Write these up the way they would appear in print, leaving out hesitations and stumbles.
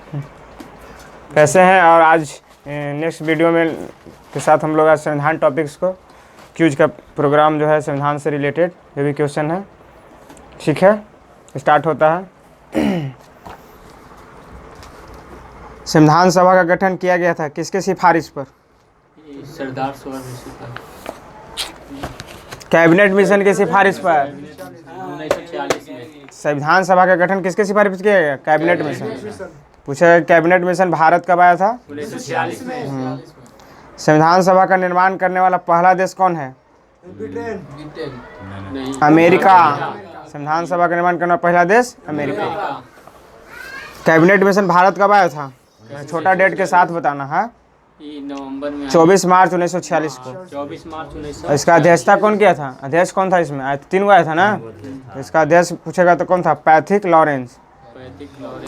कैसे हैं? और आज नेक्स्ट वीडियो में के साथ हम लोग आज संविधान टॉपिक्स को क्यूज का प्रोग्राम जो है संविधान से रिलेटेड जो भी क्वेश्चन है, ठीक है, स्टार्ट होता है। संविधान सभा का गठन किया गया था किसके सिफारिश पर? सरदार सरोवर पर। कैबिनेट मिशन के सिफारिश पर। 1946 में संविधान सभा का गठन किसके सिफारिश पर किया गया? Cabinet mission. पूछा कैबिनेट मिशन भारत कब आया था? 1946 में। संविधान सभा का निर्माण करने वाला पहला देश कौन है? अमेरिका। संविधान सभा का निर्माण करने वाला पहला देश अमेरिका। कैबिनेट मिशन भारत कब आया था? छोटा डेट के साथ बताना है। नवंबर में 24 मार्च 1946 को। 24 मार्च 19 इसका अध्यक्षता कौन किया था? अध्यक्ष कौन था इसमें? आया 3 गो आया था ना। इसका अध्यक्ष पूछेगा तो कौन था? Pethick Lawrence.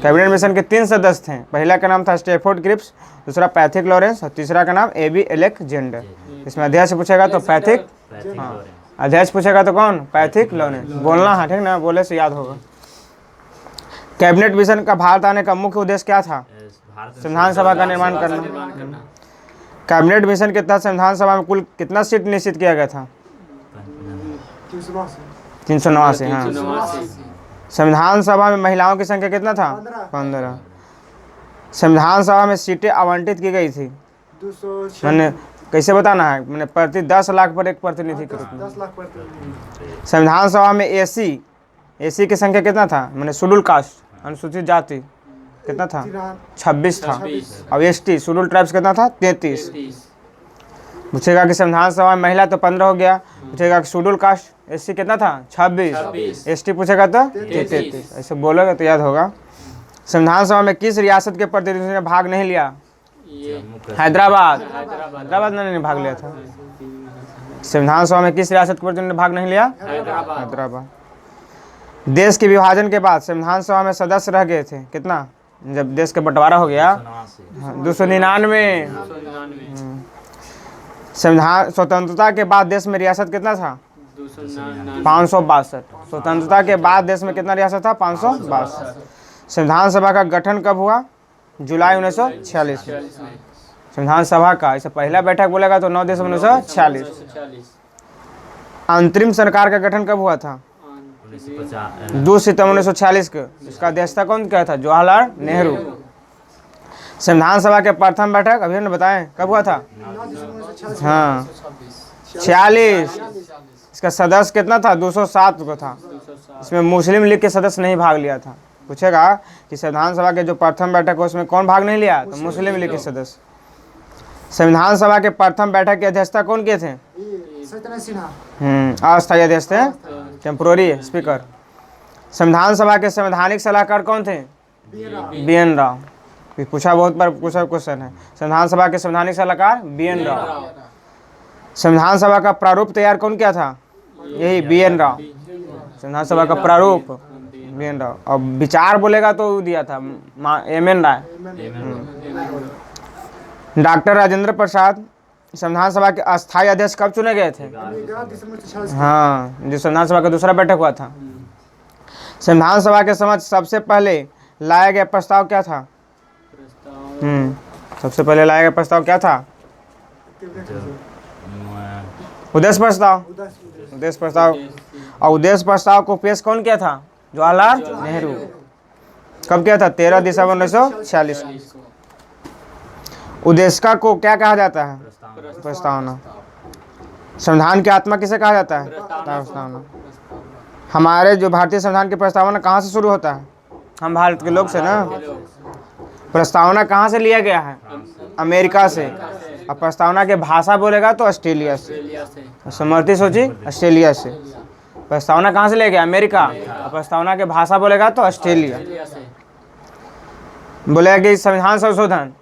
कैबिनेट मिशन के 3 सदस्य थे। पहला का नाम था स्टेफोर्ड क्रिप्स, दूसरा पैथिक लॉरेंस और तीसरा का नाम एबी एलेक्जेंडर। इसमें अध्यक्ष पूछेगा तो पैथिक, हाँ, अध्यक्ष पूछेगा तो कौन? Pethick Lawrence. बोलना है, ठीक ना, बोले से याद होगा। कैबिनेट मिशन का भारत आने का मुख्य उद्देश्य क्या था? संविधान सभा का निर्माण करना। कैबिनेट मिशन के तहत संविधान सभा में कुल कितना सीट निश्चित किया गया था? 389। हाँ। संविधान सभा में महिलाओं की संख्या कितना था? 15। संविधान सभा में सीटें आवंटित की गई थी, मैंने कैसे बताना है? मैंने प्रति 10 लाख पर एक प्रतिनिधि के रूप में। संविधान सभा में एसी की संख्या कितना था? मैंने शेड्यूल कास्ट अनुसूचित जाति कितना था? 26 था। और एसटी शेड्यूल ट्राइब्स कितना था? 33। पूछेगा कि संविधान सभा में महिला तो 15 हो गया, पूछेगा कि शेड्यूल कास्ट एससी कितना था? 26। एसटी पूछेगा तो 33। ऐसे बोलोगे तो याद होगा। संविधान सभा में किस रियासत के प्रतिनिधियों ने भाग नहीं लिया? हैदराबाद ने भाग लिया था। संविधान सभा में किस रियासत के प्रतिनिधियों ने भाग नहीं लिया? हैदराबाद। देश के विभाजन के बाद संविधान सभा में सदस्य रह गए थे कितना? जब देश का बंटवारा हो गया 299। संविधान स्वतंत्रता के बाद देश में रियासत कितना था? 562। स्वतंत्रता के बाद देश में कितना रियासत था? 562। संविधान सभा का गठन कब हुआ? जुलाई 1946 में। संविधान सभा का इसे पहला बैठक बोलेगा तो 9 दिसंबर 1946। अंतरिम सरकार का गठन कब हुआ था? 2 सितंबर 1946 को। इसका अध्यक्षता कौन किया था? जवाहरलाल नेहरू। संविधान सभा के प्रथम बैठक अभी हमने बताएं कब हुआ था? हाँ, 46। इसका सदस्य कितना था? 207 को था। इसमें मुस्लिम लीग के सदस्य नहीं भाग लिया था। पूछेगा कि संविधान सभा के जो प्रथम बैठक हो उसमें कौन भाग नहीं लिया? तो मुस्लिम लीग के सदस्य। संविधान सभा के प्रथम बैठक की अध्यक्षता कौन किए थे? अस्थायी अध्यक्ष थे, टेम्पोररी स्पीकर। संविधान सभा के संवैधानिक सलाहकार कौन थे? BN राव। पूछा बहुत बार पूछा क्वेश्चन है। संविधान सभा के संवैधानिक सलाहकार BN राव। संविधान सभा का प्रारूप तैयार कौन किया था? यही BN राव। संविधान सभा का प्रारूप BN राव। और विचार बोलेगा तो दिया था MN राय। डॉक्टर राजेंद्र प्रसाद संविधान सभा के अस्थायी अध्यक्ष कब चुने गए थे? हाँ, जो संविधान सभा का दूसरा बैठक हुआ था। संविधान सभा के समक्ष सबसे पहले लाया गया प्रस्ताव क्या था? सबसे पहले लाया गया प्रस्ताव क्या था? उद्देश्य प्रस्ताव। उद्देश्य प्रस्ताव। और उद्देश्य प्रस्ताव को पेश कौन किया था? जवाहरलाल नेहरू। कब किया था? 13 दिसंबर 1946। उद्देशिका को क्या कहा जाता है? प्रस्तावना। संविधान की आत्मा किसे कहा जाता है? प्रस्तावना। हमारे जो भारतीय संविधान की प्रस्तावना कहाँ से शुरू होता है? हम भारत के लोग से ना। प्रस्तावना कहाँ से लिया गया है? अमेरिका से। और प्रस्तावना के भाषा बोलेगा तो ऑस्ट्रेलिया से। समर्थी सोची, ऑस्ट्रेलिया से। प्रस्तावना कहाँ से लिया गया? अमेरिका। और प्रस्तावना के भाषा बोलेगा तो ऑस्ट्रेलिया। बोलेगा कि संविधान संशोधन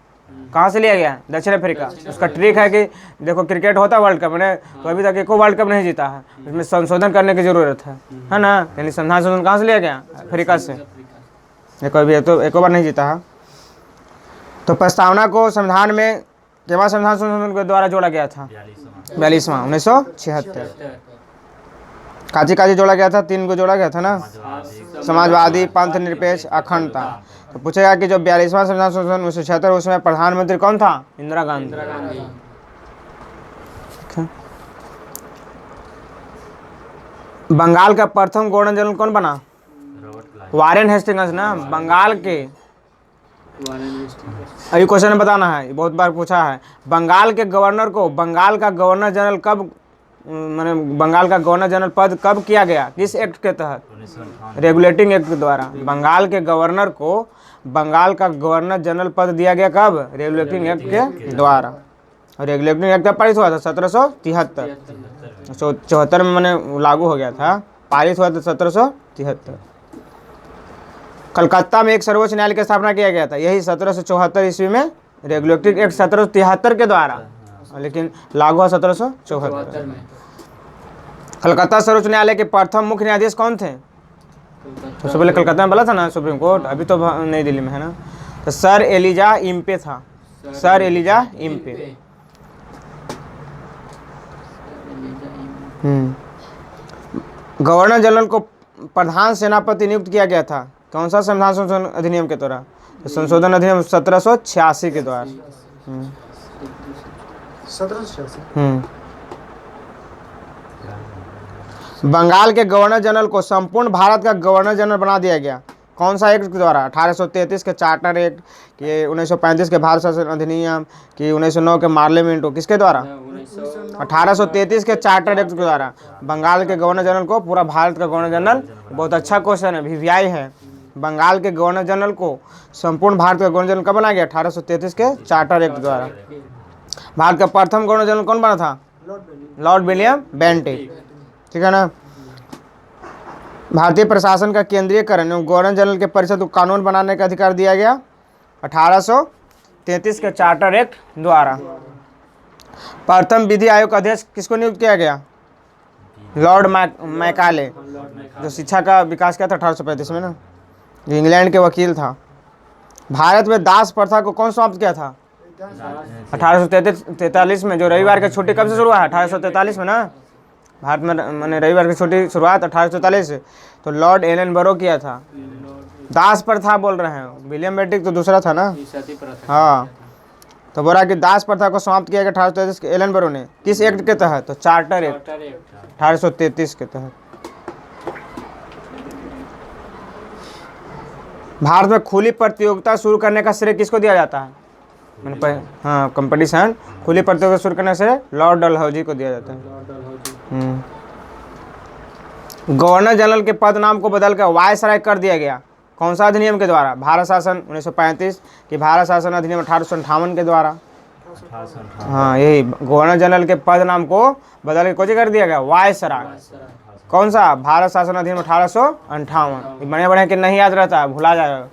कहाँ से लिया गया? दक्षिण अफ्रीका। उसका ट्रिक है कि देखो क्रिकेट होता है वर्ल्ड कप में, तो अभी तक एको वर्ल्ड कप नहीं जीता है, इसमें संशोधन करने की जरूरत है ना। यानी संविधान संशोधन कहाँ से लिया गया? अफ्रीका से। एको बार नहीं जीता है। तो प्रस्तावना को संविधान में केवल संविधान संशोधन के द्वारा जोड़ा गया था? 42वां 1976। काची जोड़ा गया था? 3 को जोड़ा गया था ना। समाजवादी, पंथ निरपेक्ष, अखंडता। तो पूछेगा कि जो 42वां संविधान संशोधन 1976 उसमें प्रधानमंत्री कौन था? इंदिरा गांधी। इंदिरा गांधी। बंगाल का प्रथम गवर्नर जनरल कौन बना? वारेन हेस्टिंग्स ना, बंगाल के। अभी क्वेश्चन में बताना है, बहुत बार पूछा है। बंगाल के गवर्नर को बंगाल का गवर्नर जनरल कब, माने बंगाल का गवर्नर जनरल पद कब किया गया, किस एक्ट के तहत? रेगुलेटिंग एक्ट के द्वारा। बंगाल के गवर्नर को बंगाल का गवर्नर जनरल पद दिया गया कब? रेगुलेटिंग एक्ट के द्वारा। रेगुलेटिंग एक्ट कब पारित हुआ था? 1773। 74 में मैंने लागू हो गया था, पारित हुआ था 1773। कलकत्ता में एक सर्वोच्च न्यायालय की स्थापना किया गया था, यही 1774 ईस्वी में। रेगुलेटिंग एक्ट 1773 के द्वारा, लेकिन लागू हुआ 1774 में। कलकत्ता सर्वोच्च न्यायालय के प्रथम मुख्य न्यायाधीश कौन थे? सबसे पहले कलकत्ता में बोला था ना सुप्रीम कोर्ट, अभी तो नई दिल्ली में है ना। तो सर एलिजा इम्पे था, sir Elijah Impey. Governor general को प्रधान सेनापति नियुक्त किया गया था, कौन सा संविधान संशोधन अधिनियम के द्वारा? तो संशोधन अधिनियम 1786 के द्वारा। 1786। बंगाल के गवर्नर जनरल को संपूर्ण भारत का गवर्नर जनरल बना दिया गया, कौन सा एक्ट के द्वारा? 1833 के चार्टर एक्ट, कि 1935 के भारत शासन अधिनियम, कि 1909 के मार्ले मिंटो, किसके द्वारा? 1833 के चार्टर एक्ट के द्वारा बंगाल के गवर्नर जनरल को पूरा भारत का गवर्नर जनरल। बहुत अच्छा क्वेश्चन है, वीवीआई है। बंगाल के गवर्नर जनरल को संपूर्ण भारत का गवर्नर जनरल कब बनाया गया? 1833 के चार्टर एक्ट द्वारा। भारत का प्रथम गवर्नर जनरल कौन बना था? लॉर्ड विलियम बेंटिक, ठीक है ना। भारतीय प्रशासन का केंद्रीयकरण एवं गवर्नर जनरल के परिषद को कानून बनाने का अधिकार दिया गया 1833 के चार्टर एक्ट द्वारा। प्रथम विधि आयोग का अध्यक्ष किसको नियुक्त किया गया? लॉर्ड मैकाले, जो शिक्षा का विकास किया था 1835 में ना, जो इंग्लैंड के वकील था। भारत में दास प्रथा को कौन समाप्त किया था? 1843 में। जो रविवार की छुट्टी कब से शुरू हुआ? 1843 में ना। भारत में मैंने रविवार की छुट्टी शुरुआत 1843 से, तो लॉर्ड एलन बरो किया था। दास प्रथा बोल रहे हैं, विलियम बेंटिक तो दूसरा था ना। हाँ, तो बोला कि दास प्रथा को समाप्त किया गया 1833 के एलन बरो ने, किस एक्ट के तहत? तो चार्टर एक्ट 1833 के तहत। भारत में खुली प्रतियोगिता शुरू करने का श्रेय किसको दिया जाता है? मैंने हाँ, कंपटीशन खुली प्रतियोगिता शुरू करने से लॉर्ड डलहौजी को दिया जाता है। गवर्नर जनरल के पद नाम को बदलकर वायसराय कर दिया गया, कौन सा अधिनियम के द्वारा? भारत शासन 1935 कि भारत शासन अधिनियम 1858 के द्वारा। हाँ, यही गवर्नर जनरल के पद नाम को बदल के कोई कर दिया गया? वायसराय। कौन सा? भारत शासन अधिनियम 1858। बड़े बड़े कि नहीं याद रहता, भुला जाएगा।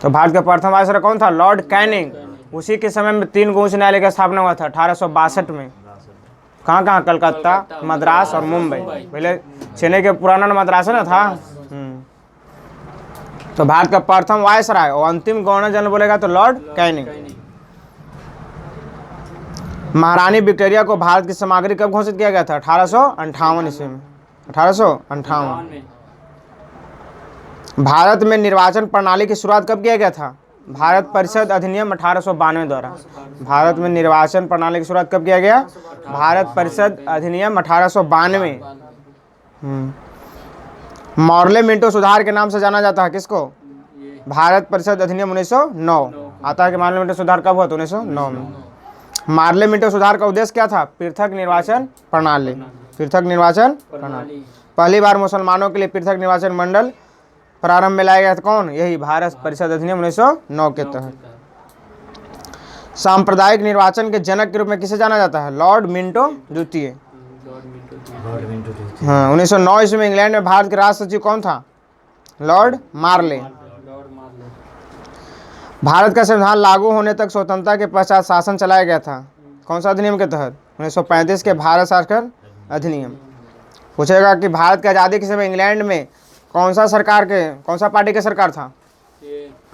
तो भारत का प्रथम वायसराय कौन था? Lord Canning. उसी के समय में 3 उच्च न्यायालय की स्थापना हुआ था 1862 में। कहाँ कहाँ? कलकत्ता, मद्रास और मुंबई। पहले चेन्नई के पुराना मद्रास है ना था। तो भारत का प्रथम वायसराय और अंतिम गवर्नर जनरल बोलेगा तो लॉर्ड कैनिंग। महारानी विक्टोरिया को भारत की सामग्री कब घोषित किया गया था? 1858 ईस्वी में। 1858। भारत में निर्वाचन प्रणाली की शुरुआत कब किया गया था? भारत परिषद अधिनियम 1892 द्वारा। भारत में निर्वाचन प्रणाली की शुरुआत कब किया गया? भारत परिषद अधिनियम 1892। मॉर्ले मिंटो सुधार के नाम से जाना जाता है किसको? भारत परिषद अधिनियम 1909 आता है कि मार्ले मिंटो सुधार कब हुआ? 1909 में। मार्ले मिंटो सुधार का उद्देश्य क्या था? पृथक निर्वाचन प्रणाली। पृथक निर्वाचन प्रणाली। पहली बार मुसलमानों के लिए पृथक निर्वाचन मंडल प्रारंभ में लाया गया था, कौन? यही भारत परिषद अधिनियम 1909 के तहत। सांप्रदायिक निर्वाचन के जनक के रूप में किसे जाना जाता है? लॉर्ड मिंटो द्वितीय। हाँ, 1909 ईस्वी में इंग्लैंड में भारत के राष्ट्र सचिव कौन था? लॉर्ड मार्ले। भारत का संविधान लागू होने तक स्वतंत्रता के पश्चात शासन चलाया गया था, कौन सा अधिनियम के तहत? 1935 के भारत शासन अधिनियम। पूछेगा कि भारत की आज़ादी के समय इंग्लैंड में कौन सा पार्टी की सरकार था?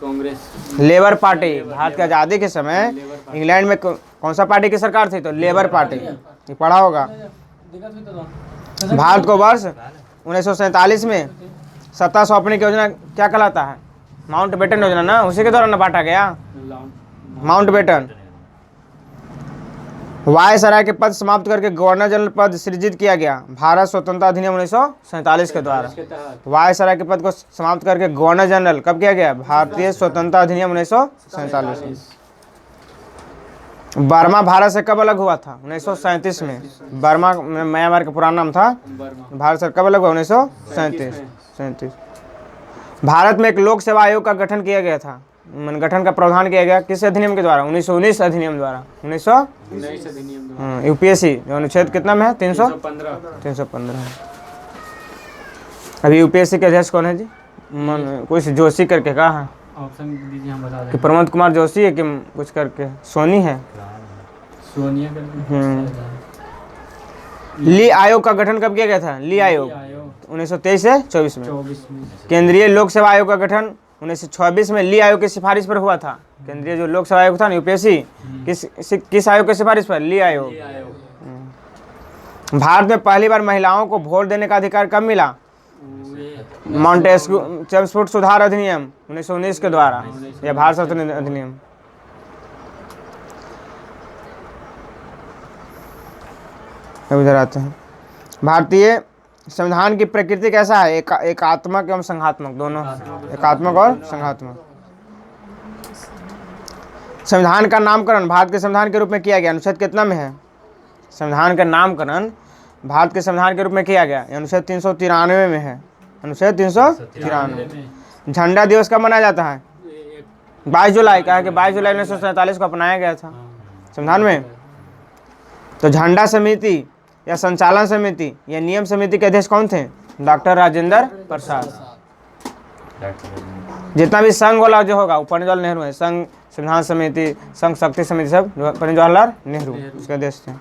Congress, labour party. भारत की आज़ादी के समय इंग्लैंड में कौन सा पार्टी की सरकार थी? तो लेबर पार्टी। ये पढ़ा होगा। भारत को वर्ष 1947 में सत्ता सौंपने की योजना क्या कहलाता है? माउंट बेटन योजना ना, उसी के द्वारा न बांटा गया माउंट बेटन। वायसराय के पद समाप्त करके गवर्नर जनरल पद सृजित किया गया भारत स्वतंत्रता अधिनियम 1947 के द्वारा। वायसराय के पद को समाप्त करके गवर्नर जनरल कब किया गया? भारतीय स्वतंत्रता अधिनियम 1947। बर्मा भारत से कब अलग हुआ था? 1937 में। बर्मा म्यांमार का पुराना नाम था, भारत से कब अलग हुआ? 1937। भारत में एक लोक सेवा आयोग का गठन किया गया था, गठन का प्रावधान किया गया किस अधिनियम के द्वारा? 1919 अधिनियम द्वारा। 1919 अधिनियम। यूपीएससी अनुच्छेद कितना में है? 315। अभी यूपीएससी के अध्यक्ष कौन है जी? कुछ जोशी करके कहा है, ऑप्शन दीजिए हम बता दें। कि प्रमोद कुमार जोशी है कि कुछ करके सोनी है? सोनिया करके। ली आयोग का गठन कब किया गया था? ली आयोग 1923 से 24 में। केंद्रीय लोक सेवा आयोग का गठन 1926 में ली आयोग की सिफारिश पर हुआ था। केंद्रीय जो लोक सेवा आयोग था ना यूपीएससी, किस आयोग की सिफारिश पर? ली आयोग। भारत में पहली बार महिलाओं को वोट देने का अधिकार कब मिला? मॉन्टेस्क्यू चेम्सफोर्ड सुधार अधिनियम 1919 के द्वारा, या भारत स्वतंत्रता अधिनियम। इधर आते हैं। भारतीय संविधान की प्रकृति कैसा है? एकात्मक एवं संघात्मक, दोनों, एकात्मक और संघात्मक। संविधान का नामकरण भारत के संविधान के रूप में किया गया, अनुच्छेद कितना में है? संविधान का नामकरण भारत के संविधान के रूप में किया गया, अनुच्छेद 393 में है। अनुच्छेद 393। झंडा दिवस कब मनाया जाता है? 22 जुलाई। कहा कि 22 जुलाई 1947 को अपनाया गया था संविधान में। तो झंडा समिति या संचालन समिति या नियम समिति के अध्यक्ष कौन थे? डॉक्टर राजेंद्र प्रसाद। जितना भी संघ वाला जो होगा वो पंडित जवाहरलाल नेहरू है। संघ संविधान समिति, संघ शक्ति समिति, सब पंडित जवाहरलाल नेहरू उसके अध्यक्ष थे।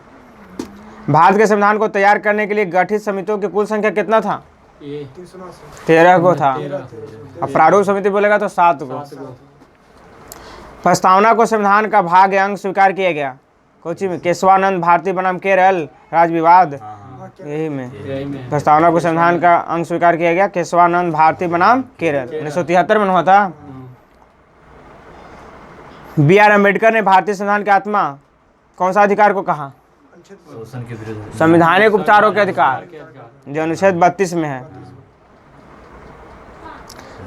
भारत के संविधान को तैयार करने के लिए गठित समितियों की कुल संख्या कितना था? 13 को था। अब प्रारूप समिति बोलेगा तो 7 को। प्रस्तावना को संविधान का भाग या अंग स्वीकार किया गया कोची में? केशवानंद भारती बनाम केरल राज्य विवाद, यही में प्रस्तावना को संविधान का अंग स्वीकार किया गया, केशवानंद भारती बनाम केरल, 1973 में हुआ था। B.R. अम्बेडकर ने भारतीय संविधान की आत्मा कौन सा अधिकार को कहा? संवैधानिक उपचारों के अधिकार, जो अनुच्छेद 32 में है।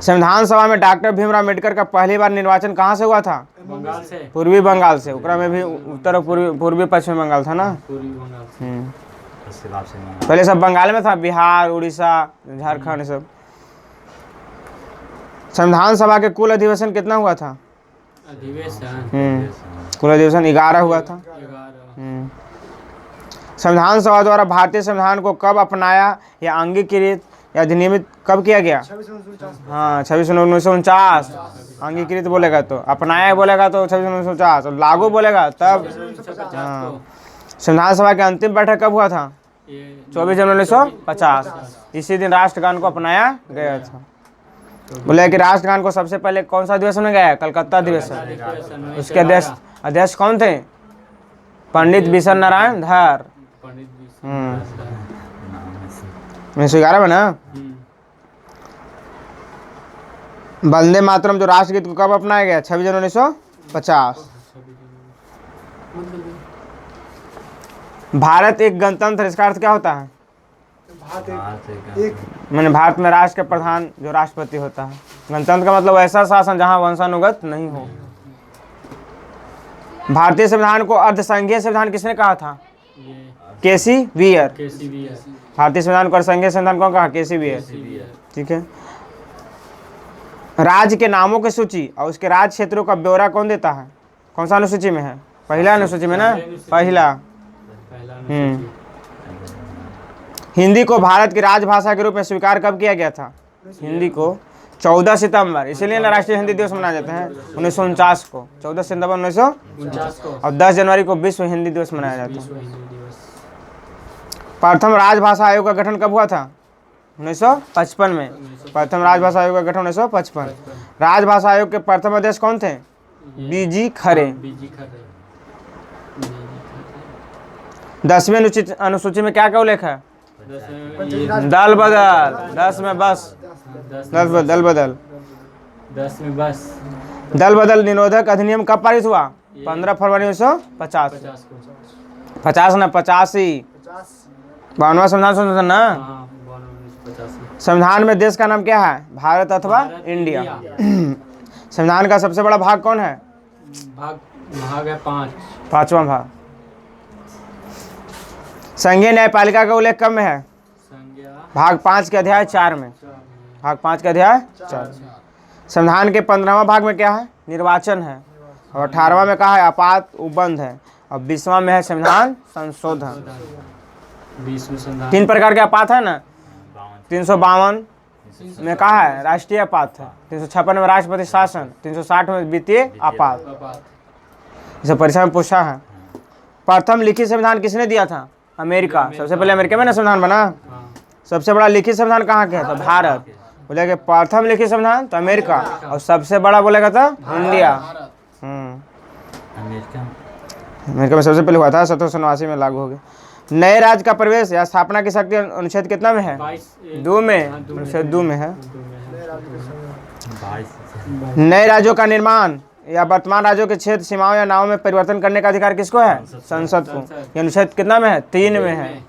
संविधान सभा में डॉक्टर भीमराव अम्बेडकर का पहली बार निर्वाचन कहाँ से हुआ था? बंगाल से। पूर्वी बंगाल से। उकरा में भी उत्तर और पूर्वी पश्चिमी बंगाल था ना। पूर्वी बंगाल से। पहले सब बंगाल में था, बिहार, उड़ीसा, झारखंड सब। संविधान सभा के कुल अधिवेशन कितना हुआ था? अधिवेशन कुल अधिवेशन 11 हुआ था। संविधान सभा द्वारा भारतीय संविधान को कब अपनाया या अंगीकृत या अधिनियमित कब किया गया? हाँ, 26/1949। अंगीकृत बोलेगा तो, अपनाया बोलेगा तो 26/1949, और लागू बोलेगा तब। हाँ, संविधान सभा की अंतिम बैठक कब हुआ था? 24 जनवरी 1950। इसी दिन राष्ट्रगान को अपनाया गया था। बोले कि राष्ट्रगान को सबसे पहले कौन सा अधिवेशन में गया? कलकत्ता अधिवेशन। उसके अध्यक्ष कौन थे? पंडित बिशन नारायण धर। 1911 में ना। वंदे मातरम जो राष्ट्रगीत को कब अपनाया गया? 26 जनवरी 1950। भारत एक गणतंत्र, इसका अर्थ क्या होता है? मैंने भारत में राष्ट्र के प्रधान जो राष्ट्रपति होता है। गणतंत्र का मतलब ऐसा शासन जहां वंशानुगत नहीं हो। भारतीय संविधान को अर्धसंघीय संविधान किसने कहा था? केसी वियर। भारतीय संविधान को अर्धसंघीय संविधान कौन कहा? केसी वियर। ठीक है। राज्य के नामों की सूची और उसके राज्य क्षेत्रों का ब्यौरा कौन देता है? कौन सा अनुसूची में है? पहला अनुसूची में ना, पहला। हिंदी को भारत की राजभाषा के रूप में स्वीकार कब किया गया था? हिंदी को 14 सितंबर, इसीलिए ना राष्ट्रीय हिंदी दिवस मनाया जाता है 1949 को। 14 सितंबर 1949 को। और 10 जनवरी को विश्व हिंदी दिवस मनाया जाता है। प्रथम राजभाषा आयोग का गठन कब हुआ था? 1955 में। प्रथम राजभाषा आयोग का गठन 1955। राजभाषा आयोग के प्रथम अध्यक्ष कौन थे? बीजी खरे। 10वीं अनुसूची में क्या क्या उल्लेख है? दल बदल, 10 में बस दल बदल। 10 में बस दल बदल निरोधक अधिनियम कब पारित हुआ? 15 फरवरी 1950। 50 को 50 ना 85। 52वां संविधान संशोधन ना। हाँ 1985 संविधान में देश का नाम क्या है? भारत अथवा इंडिया। संविधान का सबसे बड़ा भाग कौन है? भाग है 5। 5वां भाग। संघीय न्यायपालिका का उल्लेख कब में है? संज्ञा भाग 5 के अध्याय 4 में। भाग 5 के अध्याय 4। संविधान के 15वां भाग में क्या है? निर्वाचन है। और 18वां में कहा है आपात उपबंध है। और 20वां में है संविधान संशोधन। 20 में संविधान 3 प्रकार के आपात है ना। 352 में कहा है राष्ट्रीय आपात है। 356 में राष्ट्रपति शासन। 360 में वित्तीय आपात। इसे परीक्षा में पूछा है। प्रथम लिखित संविधान किसने दिया था? अमेरिका। सबसे पहले अमेरिका में ना संविधान बना। सबसे बड़ा लिखित संविधान कहाँ के है? तो भारत। बोलेगा प्रथम लिखित संविधान तो अमेरिका। और सबसे बड़ा बोलेगा तो इंडिया। अमेरिका में सबसे पहले हुआ था। 1789 में लागू हो गया। नए राज्य का प्रवेश या स्थापना की शक्ति अनुच्छेद कितना में है? 2 में। अनुच्छेद 2 में है। नए राज्यों का निर्माण या वर्तमान राज्यों के क्षेत्र सीमाओं या नामों में परिवर्तन करने का अधिकार किसको है? संसद को। ये अनुच्छेद कितना में है? 3 में है।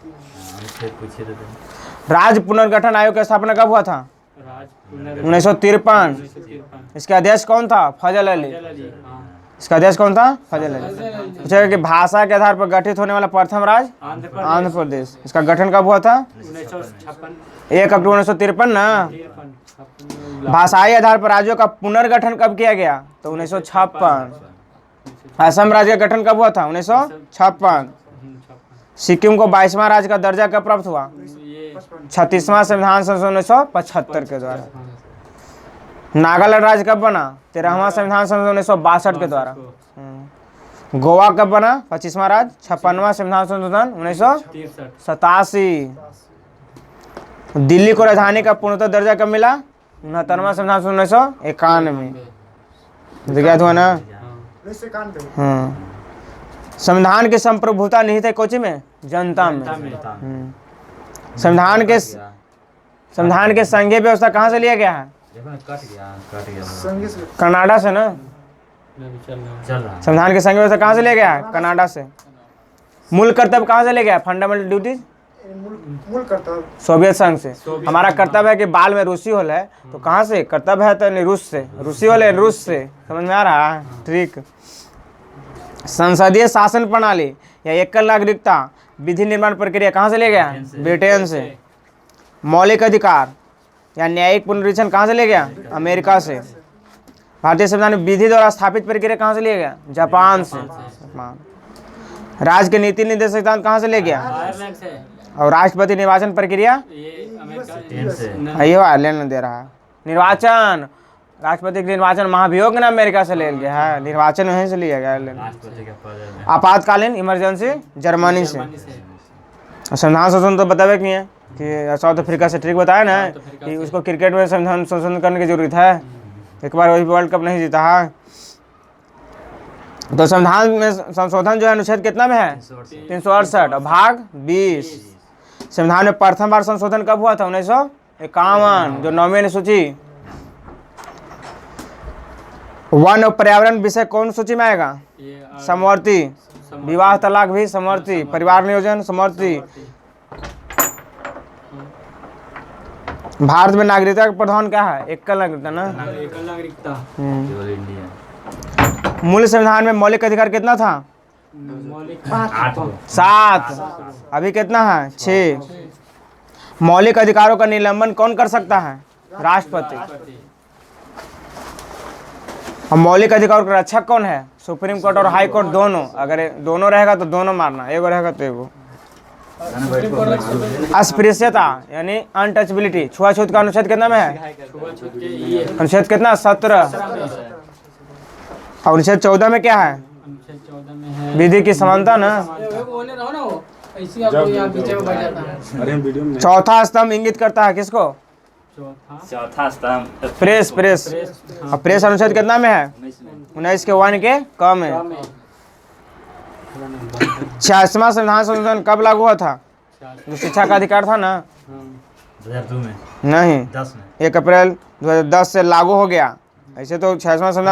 राज्य पुनर्गठन आयोग की स्थापना कब हुआ था? 1953। इसके अध्यक्ष कौन था? फजल अली। इसका अध्यक्ष कौन था? फजल अली। पूछेगा कि भाषा के आधार पर गठित होने वाला प्रथम राज्य? आंध्र प्रदेश। इसका गठन कब हुआ था? 1 अक्टूबर 1953 ना। भाषाई आधार पर राज्यों का पुनर्गठन कब किया गया? तो 1956। असम राज्य का गठन कब हुआ था? 1956। सिक्किम को 22वां राज्य का दर्जा कब प्राप्त हुआ? 36वां संविधान संशोधन 1975 के द्वारा। नागालैंड राज्य कब बना? 13वां संविधान संशोधन 1962 के द्वारा। गोवा कब बना? 25वां राज्य। 56वां संविधान संशोधन 1987। दिल्ली को राजधानी का पूर्णतः दर्जा कब मिला? 69वां संविधान संशोधन 1991। ज्ञात हुआ ना। संविधान की संप्रभुता निहित है कोची में? जनता में। संविधान के संघीय व्यवस्था कहाँ से लिया गया है? कनाडा से ना। संविधान के संघीय व्यवस्था कहाँ से लिया गया है? कनाडा से। मूल कर्तव्य कहाँ से ले गया? फंडामेंटल ड्यूटीज मूल कर्तव्य सोवियत संघ से। हमारा कर्तव्य है कि बाल में रूसी होल है तो कहाँ से कर्तव्य है? तो रूस से। रूसी होल है रूस से। समझ में आ रहा है? ठीक। संसदीय शासन प्रणाली या एकल नागरिकता विधि निर्माण प्रक्रिया कहाँ से ले गया? ब्रिटेन से। मौलिक अधिकार या न्यायिक पुनरीक्षण कहाँ से ले गया? अमेरिका से। भारतीय संविधान में विधि द्वारा स्थापित प्रक्रिया कहाँ से लिया गया? जापान से। राज्य के नीति निर्देशक सिद्धांत कहाँ से ले गया? और राष्ट्रपति निर्वाचन प्रक्रिया ये आयरलैंड दे रहा है। निर्वाचन राष्ट्रपति के निर्वाचन महाभियोग ना अमेरिका से ले गया है। निर्वाचन वहीं से लिया गया। आपातकालीन इमरजेंसी जर्मनी से। संविधान संशोधन तो बतावे नहीं है कि साउथ अफ्रीका से ठीक बताया ना कि उसको क्रिकेट में संविधान संशोधन करने की जरूरत है। एक बार वही वर्ल्ड कप नहीं जीता है। तो संविधान में संशोधन जो है अनुच्छेद कितना में है? 368 और भाग 20। संविधान में प्रथम बार संशोधन कब हुआ था? 1951। जो 9वीं सूची। वन और पर्यावरण विषय कौन सूची में आएगा? समवर्ती। विवाह तलाक भी समवर्ती। परिवार नियोजन समवर्ती। भारत में नागरिकता का प्रावधान क्या है? एकल नागरिकता ना। एकल नागरिकता। मूल संविधान में मौलिक अधिकार कितना था? 7। अभी कितना है? 6। मौलिक अधिकारों का निलंबन कौन कर सकता है? राष्ट्रपति। और मौलिक अधिकारों का रक्षक कौन है? सुप्रीम कोर्ट और हाई कोर्ट दोनों। अगर दोनों रहेगा तो दोनों मारना, एगो रहेगा तो एगो। अस्पृश्यता यानी अनटचबिलिटी छुआछूत का अनुच्छेद कितना में है? अनुच्छेद कितना? 17। और अनुच्छेद 14 में क्या है? विधि की समानता ना। चौथा स्तंभ इंगित करता है किसको? चौथा स्तंभ प्रेस। और प्रेस अनुच्छेद कितना में है? 19 के 1 के कम है। 86वां संविधान संशोधन कब लागू हुआ था? जो शिक्षा का अधिकार था ना। 2002 में नहीं, 10 में 1 अप्रैल 2010 से लागू हो गया। ऐसे तो 66वां संविधान